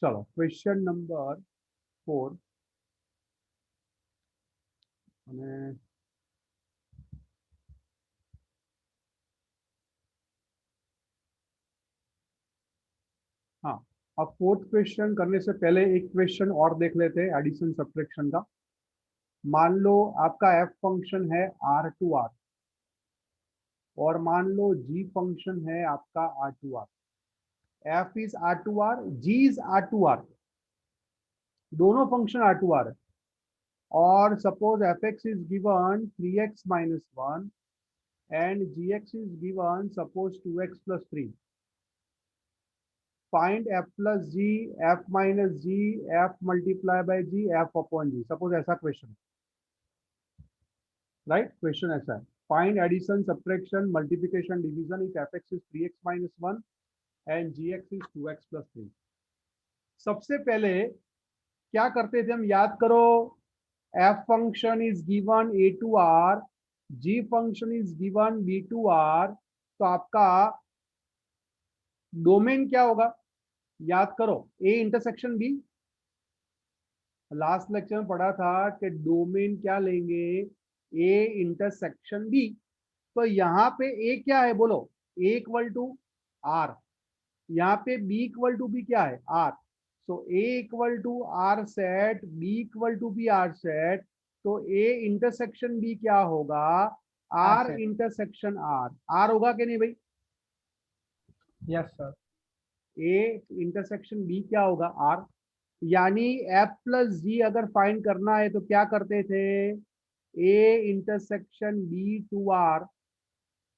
चलो question number 4 અને हाँ, अब फोर्थ क्वेश्चन करने से पहले एक क्वेश्चन और देख लेते हैं एडिशन सब्ट्रैक्शन का। मान लो आपका एफ फंक्शन है आर टू आर और मान लो जी फंक्शन है आपका R to R. F is R to R, G is R to R, दोनों फंक्शन आर टू आर है। और suppose F X is given 3x minus 1 and G X is given suppose 2x plus 3। Find F plus G, F minus G, F multiply by G, F upon G. Suppose ऐसा question, right? Question ऐसा है, find addition subtraction multiplication division if F X is 3x minus 1 and G X is 2x plus 3। सबसे पहले क्या करते थे हम, याद करो। F function is given A to R, G function is given B to R, तो आपका डोमेन क्या होगा? याद करो, A intersection B. Last lecture में पढ़ा था कि डोमेन क्या लेंगे, ए इंटरसेक्शन बी। तो यहाँ पे ए क्या है बोलो, ए इक्वल टू आर। यहाँ पे बी इक्वल टू बी क्या है, R. So A equal to R set, B equal to B R set. तो ए इंटरसेक्शन बी क्या होगा, आर इंटरसेक्शन आर। आर होगा कि नहीं भाई? Yes sir. A intersection B क्या होगा, आर। यानी एफ प्लस जी अगर फाइंड करना है तो क्या करते थे, A intersection B to R.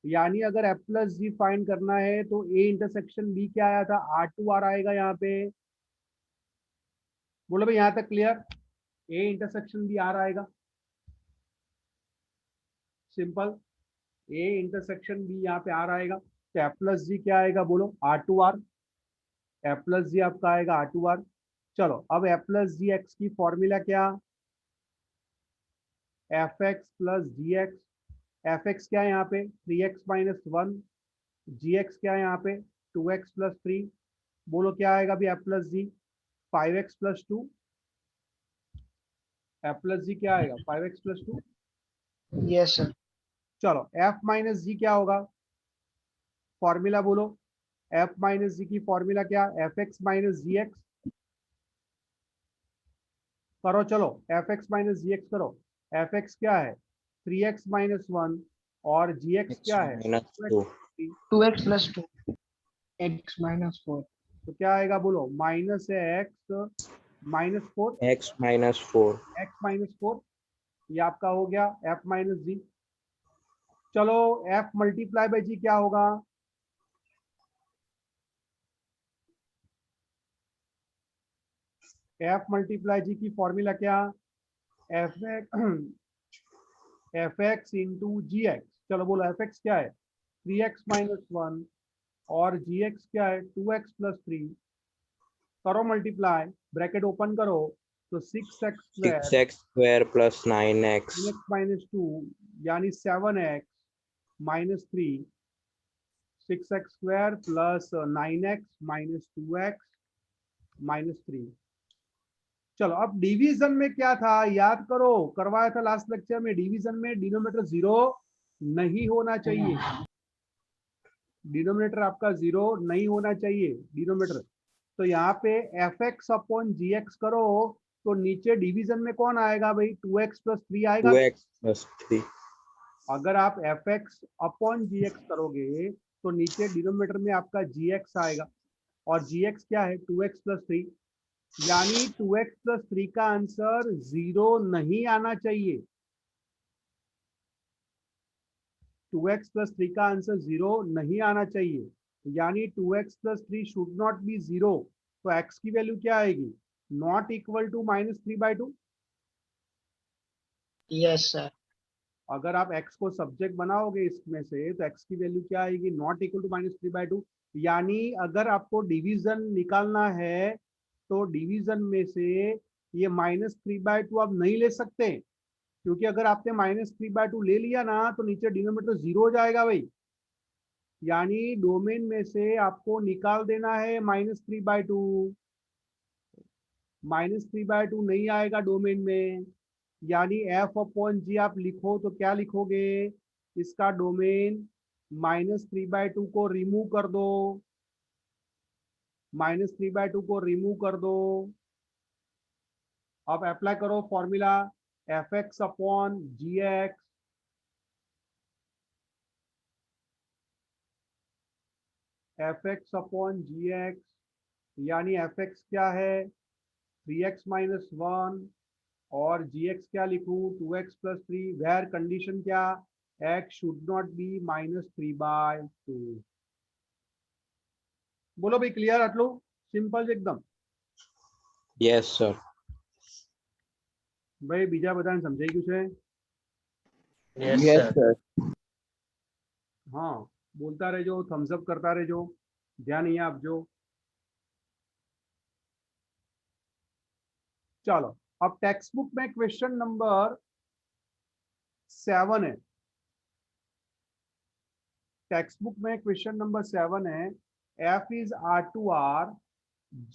यानी अगर एफ प्लस जी फाइंड करना है तो ए इंटरसेक्शन बी क्या आया था, आर टू आर आएगा यहाँ पे। बोलो भाई यहाँ तक clear? A intersection B R आएगा, सिंपल। ए इंटरसेक्शन बी यहाँ पे आर आएगा, तो एफ प्लस जी क्या आएगा बोलो, R to R. F plus G आपका आएगा आर टू आर। चलो अब एफ प्लस जी एक्स की फॉर्मूला क्या, F X plus G X. F X क्या है यहाँ पे, 3x माइनस 1। जी एक्स क्या है यहाँ पे, 2x प्लस 3। बोलो क्या आएगा अभी एफ प्लस जी, 5x प्लस 2। एफ प्लस जी क्या आएगा, 5x प्लस 2। Yes sir. चलो एफ माइनस जी क्या होगा, फॉर्मूला बोलो। एफ माइनस जी की फॉर्मूला क्या, एफ एक्स माइनस जी एक्स। करो चलो, एफ एक्स माइनस जी एक्स करो। एफ एक्स क्या है, 3x माइनस 1 और जी एक्स एक्स क्या है, minus 2x। To 2x plus 2, x minus 4। तो क्या आएगा बोलो, minus X minus 4, X minus 4। X minus 4। ये आपका हो गया एफ माइनस जी। चलो एफ मल्टीप्लाई बाई जी क्या होगा, एफ मल्टीप्लाई जी की फॉर्मूला क्या, एफ एफ एक्स इंटू जी एक्स। चलो बोलो एफ एक्स क्या है, 3x माइनस 1 और जी एक्स क्या है, 2x प्लस 3। करो मल्टीप्लाई, ब्रैकेट ओपन करो, तो 6x square 6x square plus 9x x minus 2 यानी 7x minus 3। 6x square plus 9x minus 2x minus 3। चलो अब डिवीजन में क्या था, याद करो, करवाया था लास्ट लेक्चर में। डिवीजन में डिनोमिनेटर 0 नहीं होना चाहिए, डिनोमिनेटर आपका 0 नहीं होना चाहिए डिनोमिनेटर। तो यहाँ पे F X upon G x करो, तो नीचे डिवीजन में कौन आएगा भाई, 2x प्लस 3 आएगा। 2x plus 3। अगर आप F X upon G x करोगे तो नीचे डिनोमिनेटर में आपका जी एक्स आएगा, और जी एक्स क्या है, 2x प्लस 3। यानी 2x प्लस 3 का आंसर 0 नहीं आना चाहिए। 2x प्लस 3 का आंसर 0 नहीं आना चाहिए, यानी 2x plus 3 should not be 0। तो x की वैल्यू क्या आएगी, not equal to -3/2। Yes sir. अगर आप x को सब्जेक्ट बनाओगे इसमें से तो x की वैल्यू क्या आएगी, नॉट इक्वल टू -3/2। यानी अगर आपको डिवीजन निकालना है तो डिवीजन में से ये -3/2 आप नहीं ले सकते, क्योंकि अगर आपने -3/2 ले लिया ना तो नीचे डिनोमिनेटर 0 हो जाएगा भाई। यानी डोमेन में से आपको निकाल देना है -3/2। -3/2 नहीं आएगा डोमेन में, यानी एफ अपॉन जी आप लिखो तो क्या लिखोगे, इसका डोमेन -3/2 को रिमूव कर दो, -3/2 को रिमूव कर दो। अब अप्लाई करो formula F X upon G X, F X upon G x, यानी एफ एक्स क्या है 3x-1 और जी एक्स क्या लिखूं 2x+3, वेयर कंडीशन क्या, x शुड नॉट बी -3/2। बोलो भाई क्लियर आटलू सिंपल एकदम। Yes, sir. भाई बीजा बधाने समझाई गયું છે? Yes, Yes, sir. sir. हाँ बोलता रहो, थम्सअप करता रहो, ध्यान नहीं आपजो। चलो अब टेक्स्ट बुक में क्वेश्चन नंबर 7 है, टेक्स्ट बुक में क्वेश्चन नंबर 7 है, F is R2R,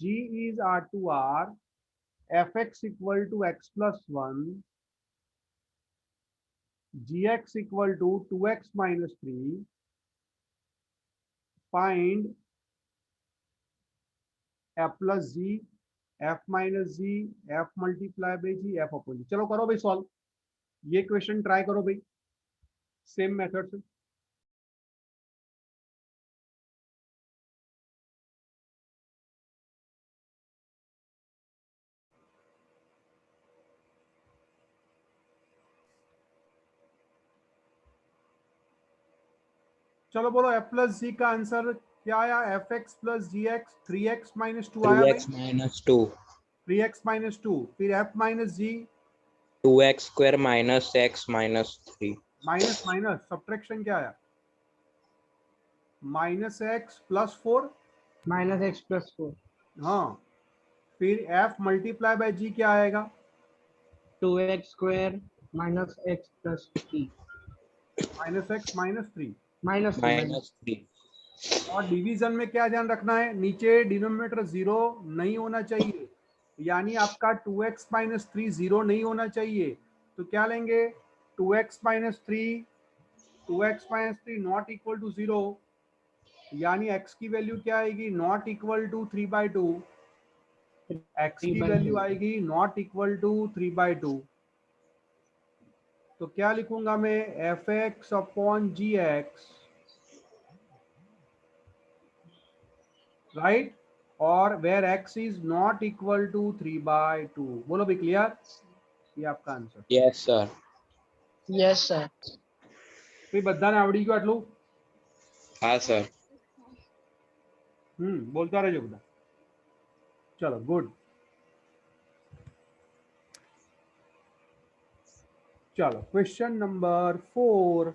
G is R2R, fx equal to x+1, gx equal to 2x-3, find f plus g, f minus g, f multiply by g, f upon g। चलो करो भाई solve, ये question try करो भाई same method से। चलो बोलो F plus जी का आंसर क्या आया, F X plus G x 3x-2 आया भाई, 3x-2, 3x-2, फिर एफ माइनस जी 2x square minus x minus 3. Minus minus subtraction क्या आया, -x+4, -x+4, हाँ, फिर f मल्टीप्लाई बाय g क्या आएगा, 2x² -x+3 -x-3, Minus 3. और डिवीजन में क्या ध्यान रखना है, नीचे डिनोमिनेटर 0 नहीं होना चाहिए, यानी आपका 2x-3 0 नहीं होना चाहिए, तो क्या लेंगे 2x-3 नॉट इक्वल टू 0, यानी x की वैल्यू क्या आएगी नॉट इक्वल टू 3/2, x की 3/2। वैल्यू आएगी नॉट इक्वल टू 3/2, तो क्या लिखूंगा मैं F X upon G X, right, और where x is not equal to 3/2। बोलो भी क्लियर, ये आपका answer. Yes, sir. Yes, sir. भाई બધાને આવડી ગયું આટલું? हाँ, sir. બોલતા રહેજો બધા, ચલો ગુડ। चलो क्वेश्चन नंबर 4,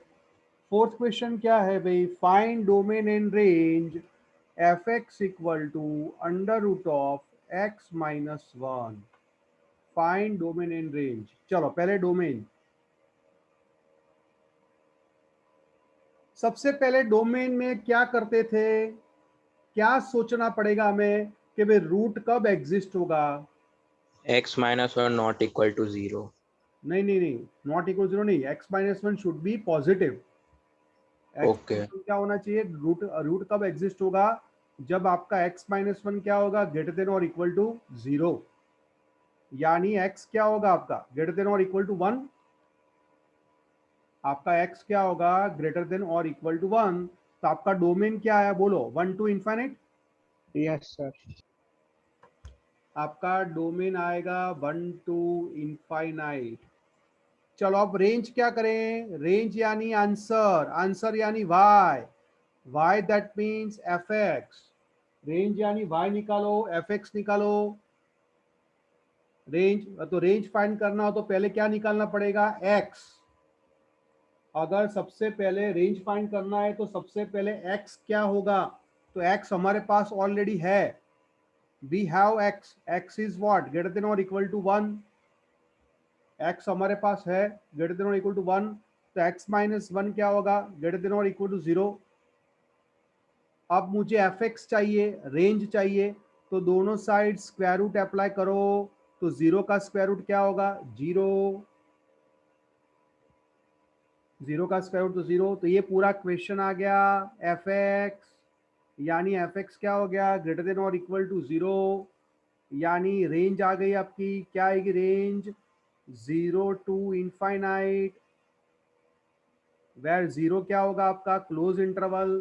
फोर्थ क्वेश्चन क्या है भाई, find domain and range F X equal to √(x-1), find domain and range. चलो पहले डोमेन, सबसे पहले डोमेन में क्या करते थे, क्या सोचना पड़ेगा हमें कि भाई रूट कब एग्जिस्ट होगा, X minus 1 not equal to 0. नहीं नहीं नहीं, नॉट इक्वल 0 नहीं, x-1 should be positive. Okay. क्या होना चाहिए, रूट कब एग्जिस्ट होगा, जब आपका x-1 क्या होगा ग्रेटर देन और इक्वल टू 0, यानी x क्या होगा आपका ग्रेटर देन और इक्वल टू 1, आपका x क्या होगा ग्रेटर देन और इक्वल टू 1, तो आपका डोमेन क्या आया बोलो 1 to इनफाइनाइट, Yes, sir. आपका डोमेन आएगा 1 to इनफाइनाइट। चलो अब रेंज क्या करें, रेंज यानी आंसर, आंसर यानी y that means F x, range यानी y निकालो, एफ एक्स निकालो, रेंज तो रेंज फाइंड करना हो तो पहले क्या निकालना पड़ेगा x, अगर सबसे पहले रेंज फाइंड करना है तो सबसे पहले x क्या होगा, तो x हमारे पास ऑलरेडी है, we have x is what greater than और इक्वल टू 1, x हमारे पास है ग्रेटर देन और इक्वल टू 1, तो x-1 क्या होगा ग्रेटर देन और इक्वल टू 0। अब मुझे एफ एक्स चाहिए, रेंज चाहिए, तो दोनों साइड स्क्वायर रूट अप्लाई करो, तो 0 का स्क्वायर रूट क्या होगा? 0, 0 का स्क्वायर रूट तो 0। तो ये पूरा क्वेश्चन आ गया एफ एक्स, यानी एफ एक्स क्या हो गया? ग्रेटर देन और इक्वल टू 0, यानी रेंज आ गई आपकी, क्या आएगी रेंज? 0 टू इनफाइनाइट, वेयर 0 क्या होगा आपका? Close interval.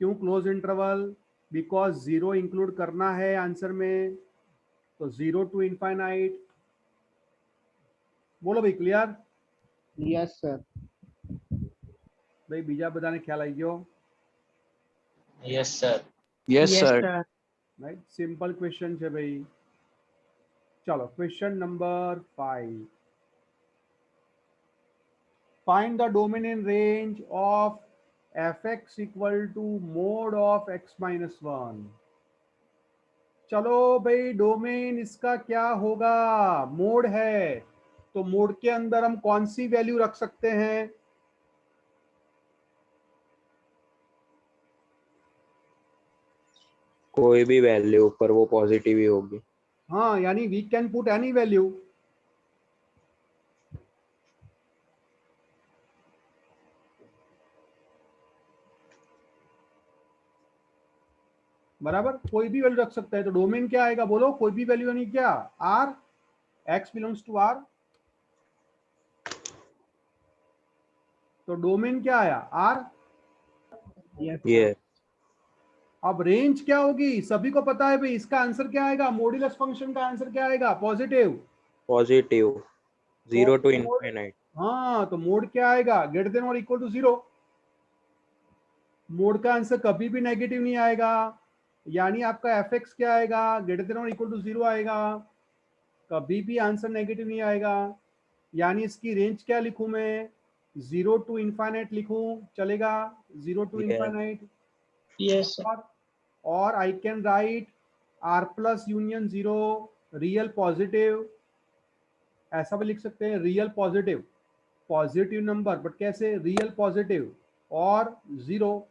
क्यों क्लोज इंटरवल? बिकॉज 0 इंक्लूड करना है आंसर में, तो 0 टू इनफाइनाइट। बोलो भाई, क्लियर? Yes, sir. भाई बीजा बताने ख्याल आई गयो? Yes, sir. Yes, Yes, sir. sir. Right, simple question है भाई। चलो question number 5, find the domain in range of F X equal to mod of X minus 1। चलो भाई, डोमेन इसका क्या होगा? मोड है, तो मोड के अंदर हम कौन सी वैल्यू रख सकते हैं? कोई भी वैल्यू पर वो पॉजिटिव ही होगी। हाँ, यानी we can put any value. बराबर, कोई भी वैल्यू रख सकता है। तो डोमेन क्या आएगा? बोलो, कोई भी वैल्यू, यानी क्या? R, X belongs to R. तो डोमेन क्या आया? आर। Yes, ये अब रेंज क्या होगी? सभी को पता है भाई, इसका आंसर क्या आएगा? मॉड्यूलस फंक्शन का आंसर क्या आएगा? पॉजिटिव। पॉजिटिव, तो 0 टू मोड, इनफाइनाइट। हाँ, तो मोड क्या आएगा? ग्रेटर देन और इक्वल टू 0। मोड का आंसर कभी भी नेगेटिव नहीं आएगा, यानी आपका एफ एक्स क्या आएगा? ग्रेटर देन और इक्वल टू 0 आएगा, कभी भी आंसर नेगेटिव नहीं आएगा। यानी इसकी रेंज क्या लिखूं मैं? 0 टू इनफाइनाइट लिखूं, चलेगा? 0 टू ये इनफाइनाइट। yes, sir. और I can write R plus union 0 real positive, ऐसा भी लिख सकते हैं, real positive, positive number, but कैसे? रियल पॉजिटिव और 0,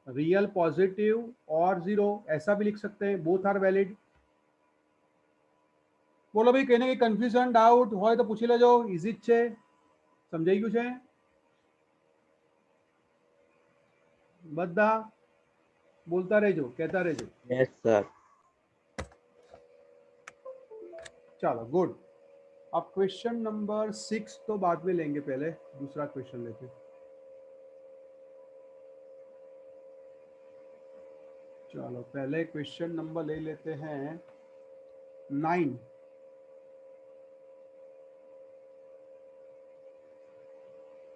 रियल पॉजिटिव और 0, ऐसा भी लिख सकते हैं, बोथ आर वैलिड। बोलो भाई, कहने की कंफ्यूजन डाउट हो तो पूछी ले जाओ, इजी छे, समझाई गયું છે? બધા बोलता રહેજો, कहता રહેજો। Yes sir. चलो गुड। अब क्वेश्चन नंबर 6 तो बाद में लेंगे, पहले दूसरा क्वेश्चन लेते हैं। चलो पहले क्वेश्चन नंबर ले लेते हैं 9।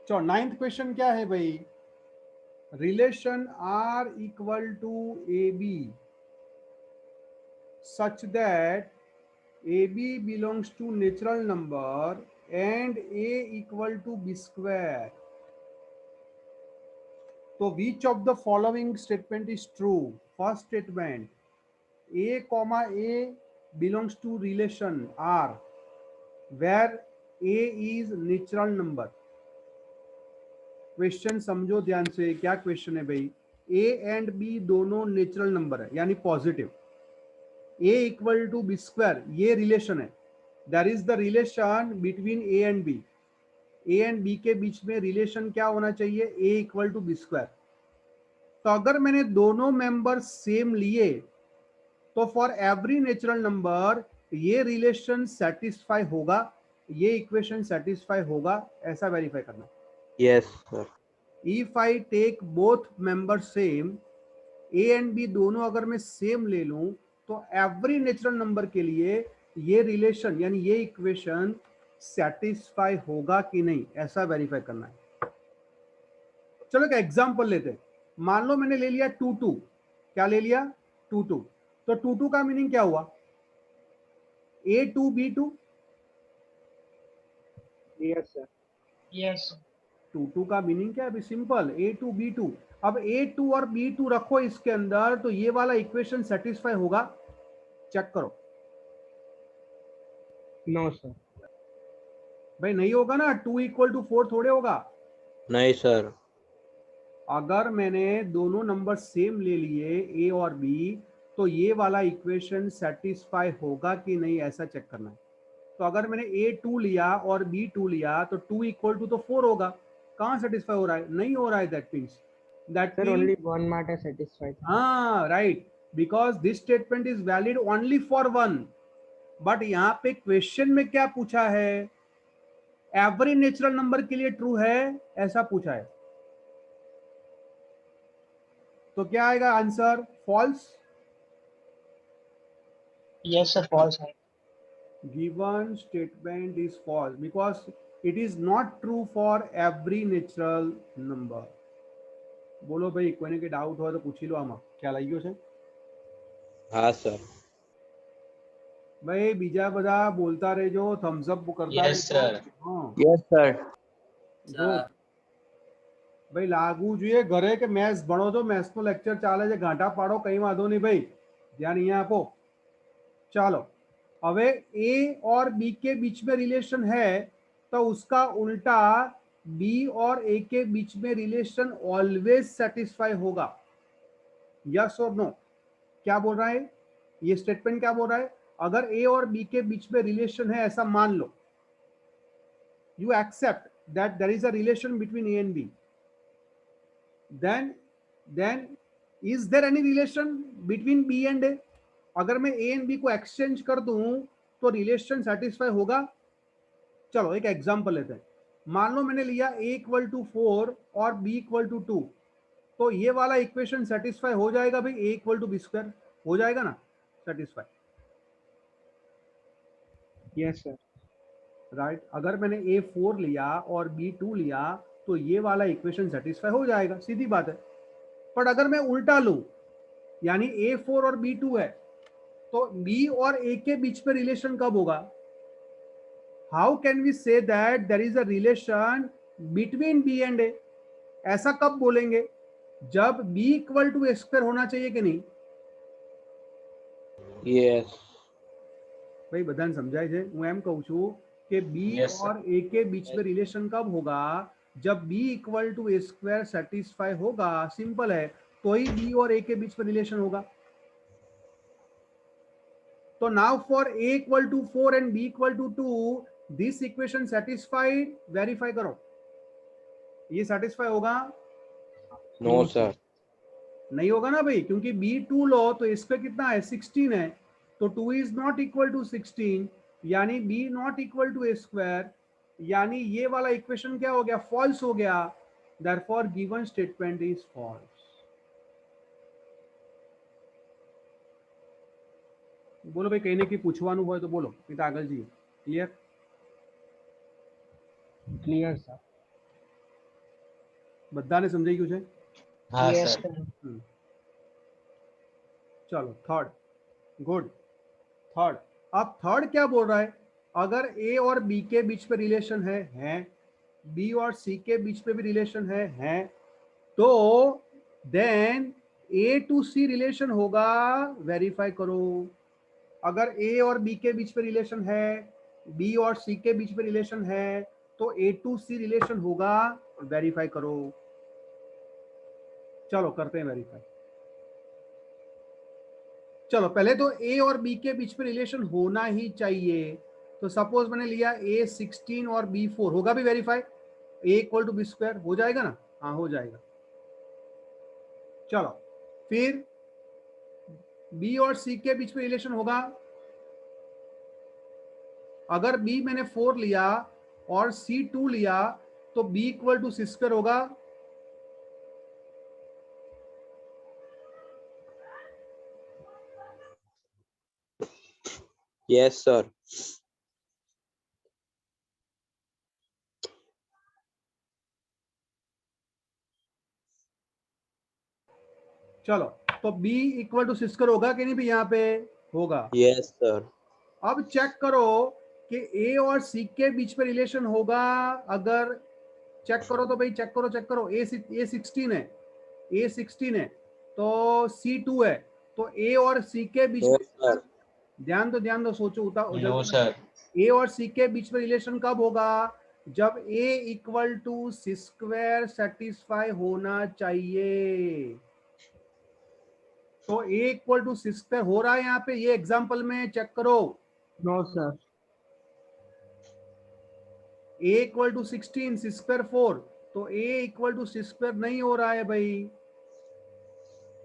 चलो 9th क्वेश्चन क्या है भाई? Relation R equal to AB such that AB belongs to natural number and A equal to B square. So which of the following statement is true? First statement, A comma A belongs to relation R where A is natural number. Question समझो ध्यान से, क्या question है भाई? A and B दोनों natural number है, यानी positive. A equal to B square, ये रिलेशन है, that is the relation between A and B। A and B के बीच में रिलेशन क्या होना चाहिए? A equal to B square. तो अगर मैंने दोनों मेंबर सेम लिए तो फॉर एवरी नेचुरल नंबर ये रिलेशन सेटिस्फाई होगा, ये इक्वेशन सेटिस्फाई होगा, ऐसा वेरीफाई करना। Yes sir. If I take both members same, A and B दोनों अगर मैं सेम ले लूं तो एवरी नेचुरल नंबर के लिए ये रिलेशन यानी ये इक्वेशन सेटिस्फाई होगा कि नहीं, ऐसा वेरीफाई करना है। चलो एक एग्जांपल लेते हैं। मान लो मैंने ले लिया 2 2, क्या ले लिया? 2 2। तो 2 2 का मीनिंग क्या हुआ? A2 B2। Yes, sir. Yes, sir. 2 2 का मीनिंग क्या है? अभी सिंपल, A2 B2। अब A2 और B2 रखो इसके अंदर, तो ये वाला इक्वेशन सेटिस्फाई होगा? चेक करो No, sir. भाई, नहीं होगा ना। 2 इक्वल टू 4 थोड़े होगा। नहीं सर। अगर मैंने दोनों नंबर सेम ले लिए A और B, तो ये वाला इक्वेशन सेटिस्फाई होगा कि नहीं ऐसा चेक करना है। तो अगर मैंने A2 लिया और B2 लिया तो 2 इक्वल टू तो 4 होगा। कहाँ सेटिस्फाई हो रहा है? नहीं हो रहा है। That Sir, mean only one matter satisfied. हाँ right, because this statement is valid only for one. But यहाँ पे क्वेश्चन में क्या पूछा है? एवरी नेचुरल नंबर के लिए ट्रू है ऐसा पूछा है। तो क्या आएगा answer? False. Yes, sir, false है. Given statement is false because it is not true for every natural number. बोलो भाई, कोई के डाउट हो तो पूछ लो। आमा क्या लागियो છે? हाँ सर। भाई बीजा बधा बोलता રહેજો, थम्स अप करता Yes, રહેજો। sir. हाँ यस सर। गुड। भाई लागू જોઈએ ઘરે કે મેથ્સ ભણો છો, મેથ્સ નો લેક્ચર ચાલે છે, ઘાંટા પાડો કઈ વાંધો નહીં ભાઈ, ધ્યાન અહીંયા આપો। चलो હવે ए और बी के बीच में रिलेशन है तो उसका उल्टा बी और ए के बीच में रिलेशन ऑलवेज सेटिस्फाई होगा। यस और नो? क्या बोल रहा है ये स्टेटमेंट? क्या बोल रहा है? अगर ए और बी के बीच में रिलेशन है ऐसा मान लो, you accept that there is a relation between A and B, then is there any relation between B and A? अगर मैं ए एंड बी को एक्सचेंज कर दूं तो रिलेशन सेटिस्फाई होगा। चलो एक एग्जांपल लेते हैं। मान लो मैंने लिया A इक्वल टू 4 और B इक्वल टू 2, तो ये वाला इक्वेशन सेटिस्फाई हो जाएगा भाई। A equal to B square हो जाएगा ना सेटिस्फाई? Yes, sir. राइट। अगर मैंने A4 लिया और B2 लिया तो ये वाला इक्वेशन सेटिस्फाई हो जाएगा, सीधी बात है। पर अगर मैं उल्टा लूं, यानी A4 और B2 है, तो B और A के बीच में रिलेशन कब होगा? How can we say that there is a relation between B and A? ऐसा कब बोलेंगे? जब B equal to A square होना चाहिए कि नहीं? यस भाई बधाने समझाय छे? હું એમ કહું છું કે B Yes, sir. और A के बीच में रिलेशन कब होगा? जब B equal to A square satisfy होगा। सिंपल है, तो ही B और A के बीच में रिलेशन होगा। तो now for A equal to 4 and B equal to 2, this equation satisfied? Verify करो, ये सेटिस्फाई होगा? No sir. नहीं होगा ना भाई, क्योंकि B2 लो तो इसका कितना है? 16 है, तो 2 इज नॉट इक्वल टू 16, यानी B not equal to A square, यानी ये वाला इक्वेशन क्या हो गया? फॉल्स हो गया। Therefore given statement is false. बोलो भाई, कहने की पूछवानु हो तो बोलो, नहीं तो आगे जी। क्लियर? Clear, sir. બધાને સમજાઈ ગયું છે? हाँ Yes, सर। sir. चलो थर्ड। गुड। थर्ड, अब थर्ड क्या बोल रहा है? अगर ए और बी के बीच में रिलेशन है, बी और सी के बीच में भी रिलेशन है, तो then A to C relation होगा। वेरीफाई करो। अगर ए और बी के बीच में रिलेशन है, बी और सी के बीच में रिलेशन है, तो ए टू सी रिलेशन होगा। वेरीफाई करो। चलो करते हैं वेरीफाई। चलो पहले तो ए और बी के बीच में रिलेशन होना ही चाहिए। तो सपोज मैंने लिया A16 और B4, होगा भी verify? A equal to B square हो जाएगा ना? हाँ हो जाएगा। चलो फिर B और C के बीच में रिलेशन होगा। अगर B मैंने 4 लिया और C 2 लिया तो B equal to C square होगा। Yes sir. चलो तो B equal to C square होगा कि नहीं भी? यहाँ पे होगा। Yes sir. अब चेक करो कि A और C के बीच में रिलेशन होगा। अगर चेक करो तो भाई चेक करो। A16 है, A16 है तो C2 है, तो A और C के बीच नो में सर। ध्यान दो सोचो। No sir. A और C के बीच में रिलेशन कब होगा? जब A equal to C square satisfy होना चाहिए। तो a इक्वल टू 6 स्क्वायर हो रहा है यहाँ पे, ये एग्जांपल में चेक करो। No sir. a equal to 16, 6 square 4, तो a इक्वल टू 6 स्क्वायर नहीं हो रहा है भाई,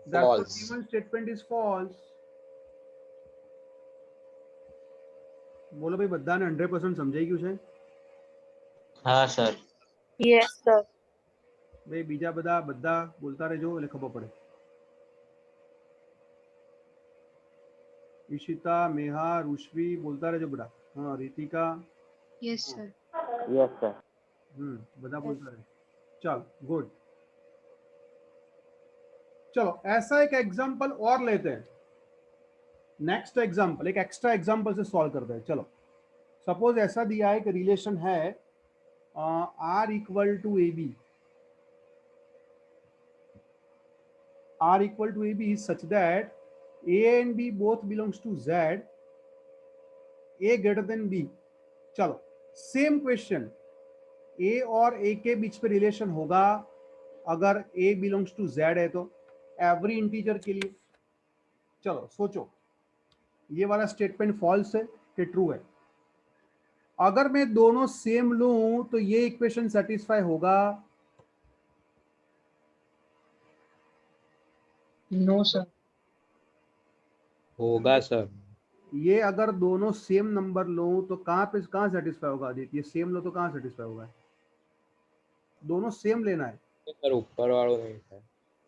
therefore False. given statement is false। બોલો ભાઈ, બધાને 100% સમજાઈ ગયું છે? हाँ सर। Yes, sir. ભાઈ બીજા બધા બોલતા રહેજો એટલે ખબર પડે। ઈશિતા, મેહા, રુશ્વી બોલતા રહેજો બધા। હા, Ritika, Yes, sir. Yes sir. બધા બોલતા રહે। चल गुड। चलो ऐसा एक एग्जांपल और लेते हैं। नेक्स्ट एग्जांपल, एक एक्स्ट्रा एग्जांपल से सॉल्व करते हैं। चलो सपोज ऐसा दिया है कि रिलेशन है R equal to A B. R equal to AB is such that A and B both belongs to Z, A greater than B। चलो सेम क्वेश्चन, A और A के बीच में रिलेशन होगा अगर A बिलोंग्स टू Z है तो, every integer के लिए। चलो सोचो, ये वाला स्टेटमेंट फॉल्स है कि ट्रू है? अगर मैं दोनों सेम लूं तो ये इक्वेशन सेटिस्फाई होगा? No sir. होगा सर। ये अगर दोनों सेम नंबर लो तो कहाँ सेटिस्फाई होगा आदित्य? ये सेम लो तो कहाँ सेटिस्फाई होगा? दोनों सेम लेना है। સર ઉપર વાળું નહીં થાય।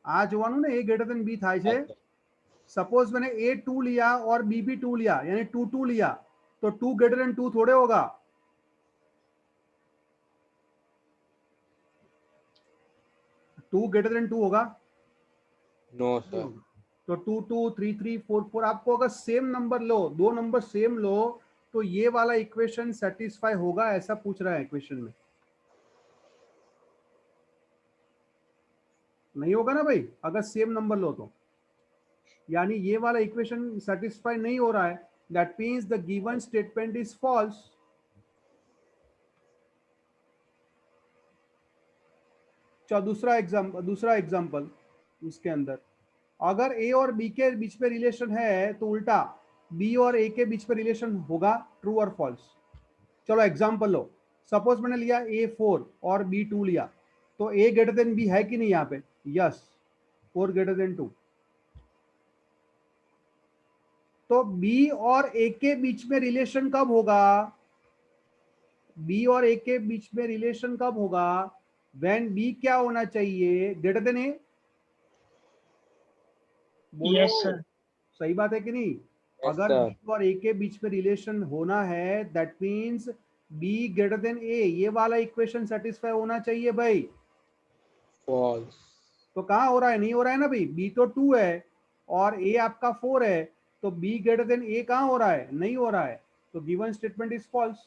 आ જોવાનું ને, a ग्रेटर देन b થાય છે। सपोज मैंने a 2 लिया और b भी 2 लिया, यानी 2 2 लिया, तो 2 ग्रेटर देन 2 थोड़े होगा? 2 ग्रेटर देन 2 होगा? No sir. तो 2 2 3 3 4 4, आपको अगर सेम नंबर लो, दो नंबर सेम लो, तो ये वाला इक्वेशन सेटिस्फाई होगा, ऐसा पूछ रहा है इक्वेशन में। नहीं होगा ना भाई, अगर सेम नंबर लो तो, यानी ये वाला इक्वेशन सेटिस्फाई नहीं हो रहा है, that means the given statement is false. चलो दूसरा एग्जांपल इसके अंदर, अगर ए और बी के बीच में रिलेशन है तो उल्टा बी और ए के बीच में रिलेशन होगा, ट्रू और फॉल्स? चलो एग्जांपल लो, सपोज मैंने लिया ए 4 और बी 2 लिया, तो ए ग्रेटर देन बी है कि नहीं यहाँ पे? Yes, 4 greater than 2। तो बी और ए के बीच में रिलेशन कब होगा? बी और ए के बीच में रिलेशन कब होगा? व्हेन बी क्या होना चाहिए? Greater than A. Yes sir. सही बात है कि नहीं? अगर sir. बी और ए के बीच में रिलेशन होना है, that means B greater than A, ये वाला इक्वेशन सेटिस्फाई होना चाहिए भाई। फॉल्स। तो कहाँ हो रहा है? नहीं हो रहा है ना भाई, बी तो 2 है और ए आपका 4 है, तो बी ग्रेटर देन ए कहाँ हो रहा है? नहीं हो रहा है, तो गिवन स्टेटमेंट इज फॉल्स।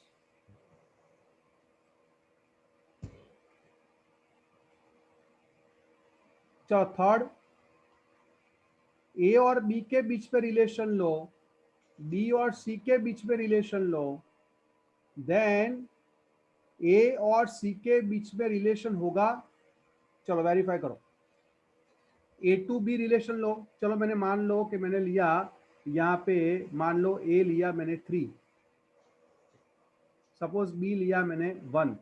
चलो थर्ड, ए और बी के बीच में रिलेशन लो, बी और सी के बीच में रिलेशन लो, देन ए और सी के बीच में रिलेशन होगा। चलो वेरीफाई करो, ए टू बी रिलेशन लो। चलो मैंने मान लो कि मैंने लिया यहाँ पे, मान लो ए लिया मैंने 3, सपोज बी लिया मैंने 1,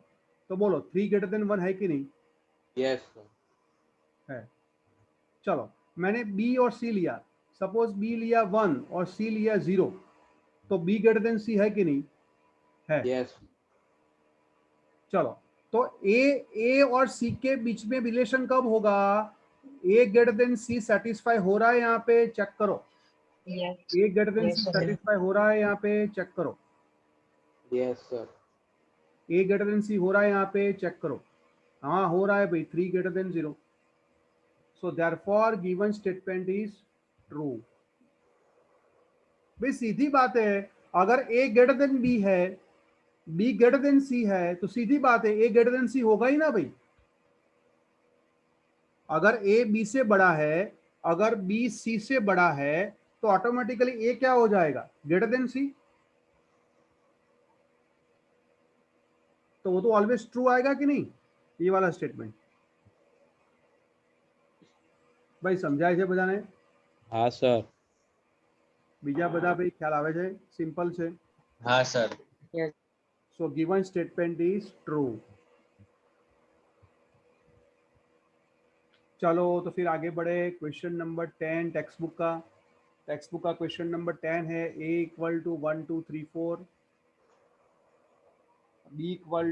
तो बोलो 3 ग्रेटर देन 1 है कि नहीं? Yes sir. है। चलो मैंने बी और सी लिया, सपोज बी लिया 1 और सी लिया 0, तो बी ग्रेटर देन सी है कि नहीं? है। यस। चलो तो ए और सी के बीच में रिलेशन कब होगा? A greater than C satisfy हो रहा है यहाँ पे, चेक करो। Yes. A greater than Yes, C sir. Satisfy हो रहा है यहाँ पे, चेक करो। Yes sir. A greater than C हो रहा है यहाँ पे, चेक करो। हाँ हो रहा है भाई, 3 greater than 0। So therefore given statement is true. भाई सीधी बात है, अगर ए ग्रेटर देन बी है, बी ग्रेटर देन सी है, तो सीधी बात है ए ग्रेटर देन सी होगा ही ना भाई। अगर ए बी से बड़ा है, अगर बी सी से बड़ा है, तो ऑटोमेटिकली ए क्या हो जाएगा? ग्रेटर देन सी। तो वो तो ऑलवेज ट्रू आएगा कि नहीं, ये वाला स्टेटमेंट? भाई समझाए છે બધાને? હા સર. બીજા બધા ભાઈ ખ્યાલ આવે છે? સિમ્પલ છે. हाँ sir. Yes. So given statement is true. चलो तो फिर आगे बढ़े. क्वेश्चन नंबर 10 टेक्स्ट बुक का क्वेश्चन नंबर 10 है a equal to 1 2 3 4, b equal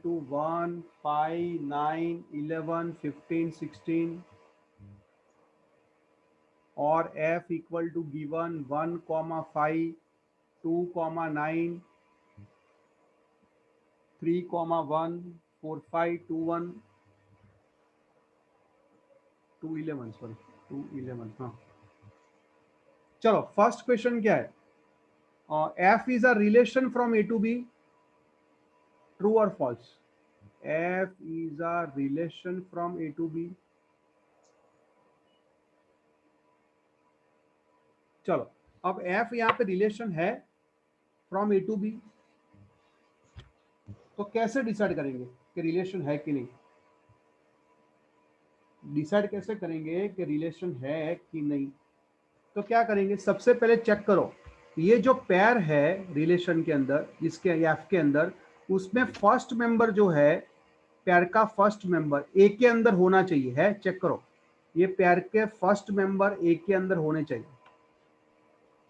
to 1 5 9 11 15 16 और f equal to given 1 5 2 9 3 1 4 5 2 1 2 11 sorry 2 11. हाँ चलो फर्स्ट क्वेश्चन क्या है? f is a relation from a to b. True और false? f is a relation from a to b. चलो अब f यहाँ पे रिलेशन है फ्रॉम a टू b, तो कैसे डिसाइड करेंगे कि रिलेशन है कि नहीं? डिसाइड कैसे करेंगे कि रिलेशन है कि नहीं? तो क्या करेंगे, सबसे पहले चेक करो ये जो पेयर है रिलेशन के अंदर, इसके एफ के अंदर, उसमें फर्स्ट मेंबर जो है पेयर का फर्स्ट मेंबर ए के अंदर होना चाहिए. है चेक करो, ये पेयर के फर्स्ट मेंबर ए के अंदर होने चाहिए.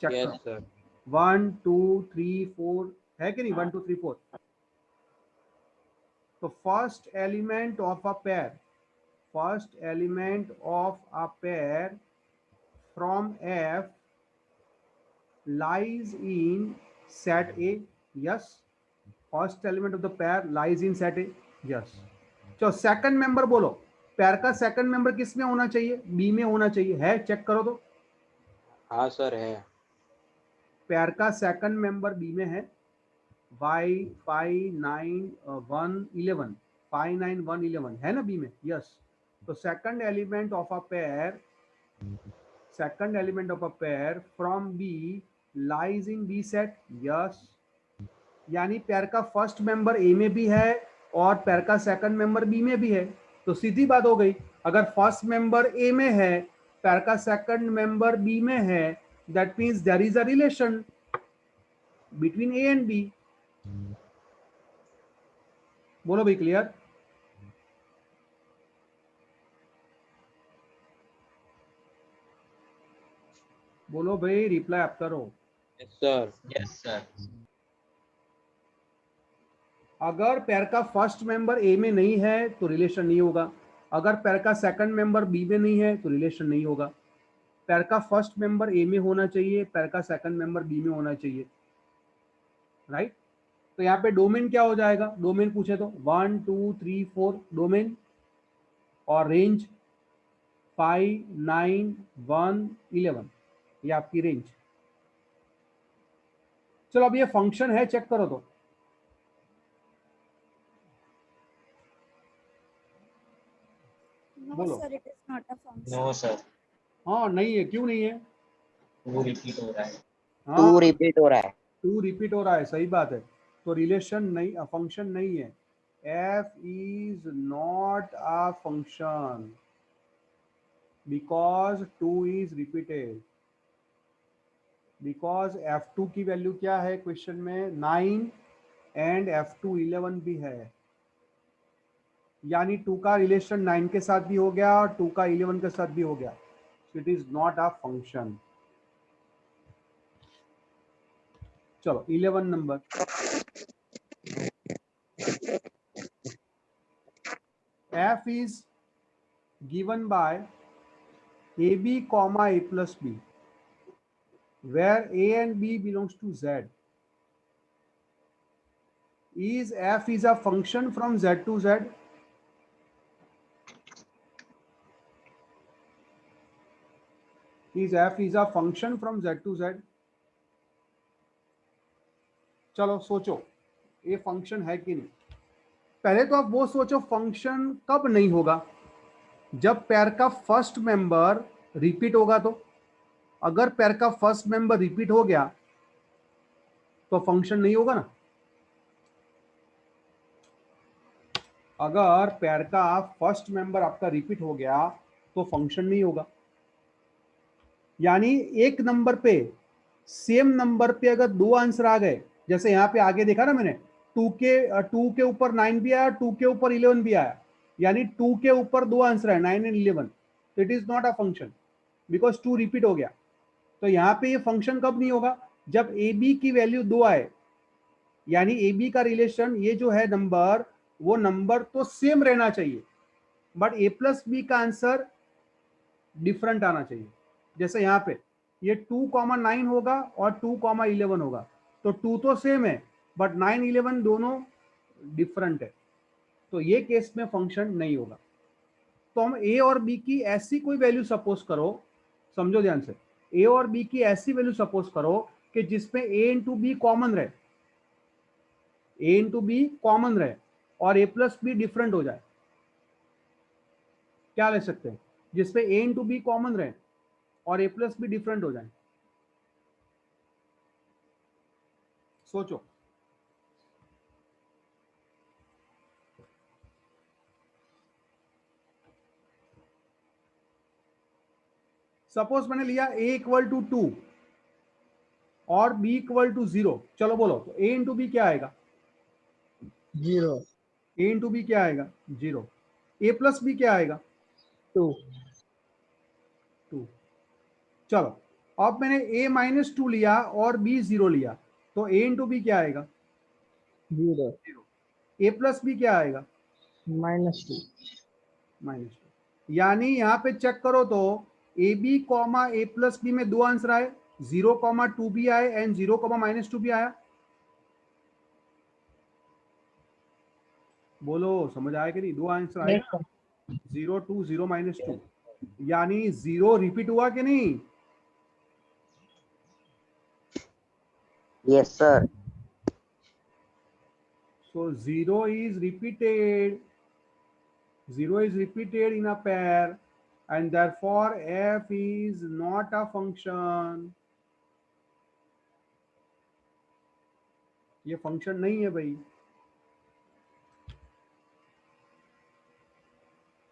चेक યસ करो. સર. 1 2 3 4 है कि नहीं? 1 2 3 4. तो first element of a pair from F lies in set A. Yes. First element of the pair lies in set A. Yes. तो सेकंड मेंबर बोलो, पेयर का सेकंड मेंबर किस में होना चाहिए? बी में होना चाहिए. है चेक करो तो. હા સર है. पेयर का सेकंड मेंबर बी में है. 5 9 1 11 5 9 1 11 है ना बी में? यस. तो second element of a pair from B lies in B set. Yes. यानी पेयर का फर्स्ट मेंबर ए में भी है और पेयर का सेकंड मेंबर बी में भी है. तो सीधी बात हो गई, अगर फर्स्ट मेंबर ए में है, पेयर का सेकंड मेंबर बी में है, that means there is a relation between A and B. बोलो भाई, क्लियर? बोलो भाई, रिप्लाई आप करो. Yes sir. Yes sir. अगर पेयर का फर्स्ट मेंबर ए में नहीं है तो रिलेशन नहीं होगा. अगर पेयर का सेकंड मेंबर बी में नहीं है तो रिलेशन नहीं होगा. पेयर का फर्स्ट मेंबर ए में होना चाहिए, पेयर का सेकंड मेंबर बी में होना चाहिए. राइट. तो यहाँ पे डोमेन क्या हो जाएगा? डोमेन पूछे तो 1 2 3 4 डोमेन, और रेंज 5 9 1 11, ये आपकी रेंज. चलो अब ये फंक्शन है, चेक करो तो. No, बोलो. sir, it is not a function. No sir. हाँ नहीं है. क्यों नहीं है? वो रिपीट हो रहा है. टू हाँ, रिपीट हो रहा है. 2 रिपीट हो रहा है. सही बात है. तो रिलेशन नहीं, फंक्शन नहीं है. f is not a function because 2 is repeated. Because f2 की वैल्यू क्या है क्वेश्चन में? 9 एंड f2 11 भी है. यानी 2 का रिलेशन 9 के साथ भी हो गया और 2 का 11 के साथ भी हो गया. So it is not a function. चलो 11 number. f is given by ab comma a plus b where a and b belongs to z. Is f is a function from z to z? Is f is a function from z to z? चलो सोचो ये function है कि नहीं. पहले तो आप वो सोचो फंक्शन कब नहीं होगा? जब पेयर का फर्स्ट मेंबर रिपीट होगा. तो अगर पेयर का फर्स्ट मेंबर रिपीट हो गया तो फंक्शन नहीं होगा ना. अगर पेयर का फर्स्ट मेंबर आपका रिपीट हो गया तो फंक्शन नहीं होगा। यानी एक नंबर पे, सेम नंबर पे अगर दो आंसर आ गए, जैसे यहाँ पे आगे देखा ना मैंने, 2 के ऊपर 9 भी आया, 2 के ऊपर 11 भी आया, यानी 2 के ऊपर दो आंसर है 9 एंड 11, तो it is not a function because 2 repeat हो गया। तो यहाँ पे ये फंक्शन कब नहीं होगा, जब ए बी की वैल्यू 2 आए, यानी ए बी का रिलेशन ये जो है नंबर, वो नंबर तो सेम रहना चाहिए बट ए प्लस बी का आंसर डिफरेंट आना चाहिए। जैसे यहाँ पे ये 2,9 होगा और 2,11 होगा, तो 2 तो सेम है बट 9 11 दोनों डिफरेंट है, तो ये केस में फंक्शन नहीं होगा। तो हम ए और बी की ऐसी कोई वैल्यू सपोज करो, समझो ध्यान से, ए और बी की ऐसी वैल्यू सपोज करो कि जिसमें ए इंटू बी कॉमन रहे, ए इंटू बी कॉमन रहे और ए प्लस बी डिफरेंट हो जाए। क्या ले सकते हैं जिसपे ए इंटू बी कॉमन रहे और ए प्लस बी डिफरेंट हो जाए? सोचो। सपोज मैंने लिया a इक्वल टू 2 और b इक्वल टू 0, चलो बोलो, तो a इंटू बी क्या आएगा? 0 a इंटू बी क्या आएगा? 0। a प्लस बी क्या आएगा? 2 2। चलो अब मैंने a माइनस 2 लिया और b 0 लिया, तो a इंटू बी क्या आएगा? 0 a प्लस बी क्या आएगा? -2 -2। यानी यहाँ पे चेक करो तो A B comma A plus B में दो आंसर आए, 0,2 भी आए एंड 0,-2 भी आया। बोलो समझ आया कि नहीं? दो आंसर आए, Yes, sir. 0 2 0 -2, यानी 0 रिपीट हुआ कि नहीं? Yes, sir. So 0 is repeated. 0 is repeated in a pair and therefore f is not a function. ये फंक्शन नहीं है भाई।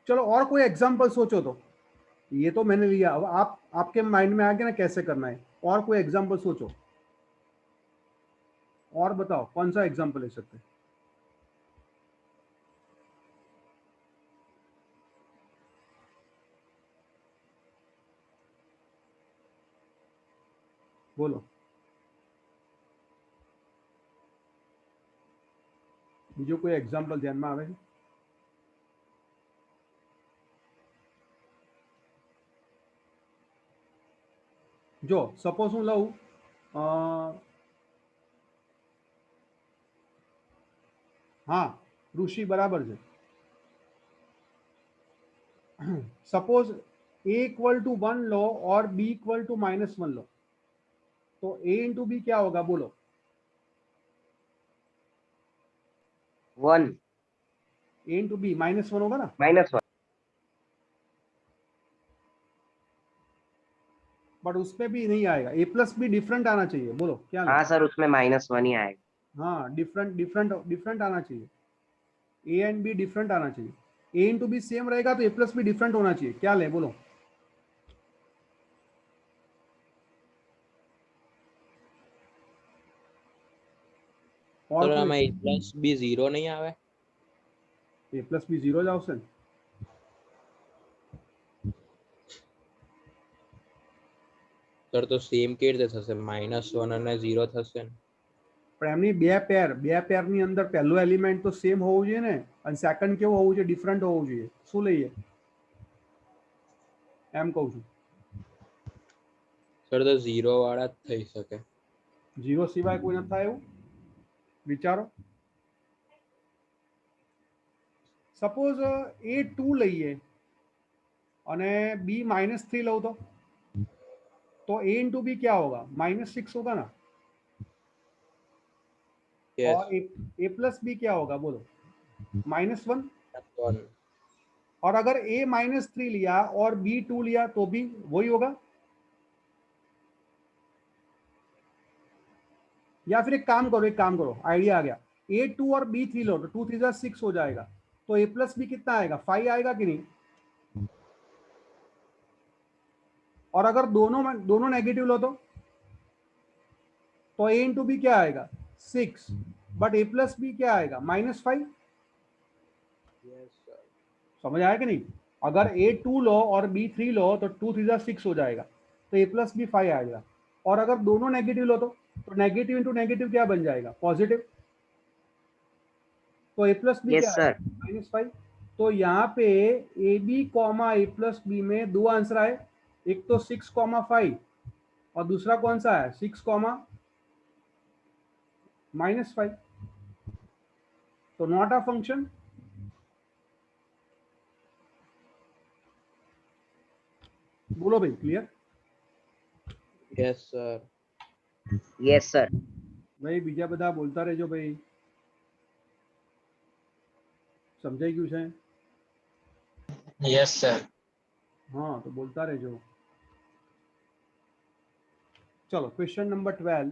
चलो और कोई एग्जांपल सोचो, तो ये तो मैंने लिया, अब आपके माइंड में आ गया ना कैसे करना है, और कोई एग्जांपल सोचो और बताओ कौन सा एग्जांपल ले सकते हैं। बोलो બીજો કોઈ એક્ઝામ્પલ ધ્યાનમાં આવે છે? જો સપોઝ હું લઉં हाँ ऋषि बराबर है। सपोज a इक्वल टू 1 लो और b इक्वल टू -1 लो, तो a इंटू बी क्या होगा? बोलो। 1 a इंटू बी -1 होगा ना? -1. बट उसमें भी नहीं आएगा, a प्लस बी डिफरेंट आना चाहिए। बोलो क्या हाँ सर, उसमें -1 ही आएगा। हाँ डिफरेंट आना चाहिए, a एंड b डिफरेंट आना चाहिए। a इंटू बी सेम रहेगा तो a प्लस बी डिफरेंट होना चाहिए। क्या ले? बोलो। और तो कोई आમાં a પ્લસ b 0 નહીં આવે? a પ્લસ બી 0 જ આવશે ને? સર તો સેમ કેવી રીતે થશે? -1 અને 0 થશે ને? પણ એમની બે પેરની અંદર પહેલો એલિમેન્ટ તો સેમ હોવું જોઈએ ને, અને સેકન્ડ કેવું હોવું જોઈએ? ડિફરન્ટ હોવું જોઈએ। શું લઈએ એમ કહું છું। સર તો 0 વાળા જ થઈ શકે। 0 સિવાય કોઈ ન થાય એવું વિચારો। સપોઝ a2 લઈએ અને b -3 લઉં तो a इंटू बी क्या होगा? -6 होगा ना? Yes. और a प्लस बी क्या होगा? बोलो। -1। 1 और अगर a -3 लिया और b 2 लिया तो भी वही होगा। या फिर एक काम करो, आइडिया आ गया, a2 और b3 लो तो 2 3 6 हो जाएगा, तो a प्लस बी कितना आएगा? 5 आएगा कि नहीं? और अगर दोनों नेगेटिव लो तो a इंटू बी क्या आएगा 6, बट a प्लस बी क्या आएगा -5। Yes sir. समझ आया कि नहीं? अगर a 2 लो और b 3 लो तो 2 3 6 हो जाएगा, तो a प्लस बी 5 आएगा। और अगर दोनों नेगेटिव लो तो नेगेटिव इंटू नेगेटिव क्या बन जाएगा पॉजिटिव, तो a प्लस बी Yes, क्या sir. आएगा -5। तो यहाँ पे A B comma A plus B में दो आंसर आए, एक तो 6,5 और दूसरा कौन सा है 6,-5। तो नॉट अ फंक्शन। बोलो भाई, clear? Yes sir. Yes, sir. भाई बीजा बदा बोलता रहे जो भाई, समझाई क्यों है? Yes sir. हाँ तो बोलता रहे जो। चलो क्वेश्चन नंबर 12।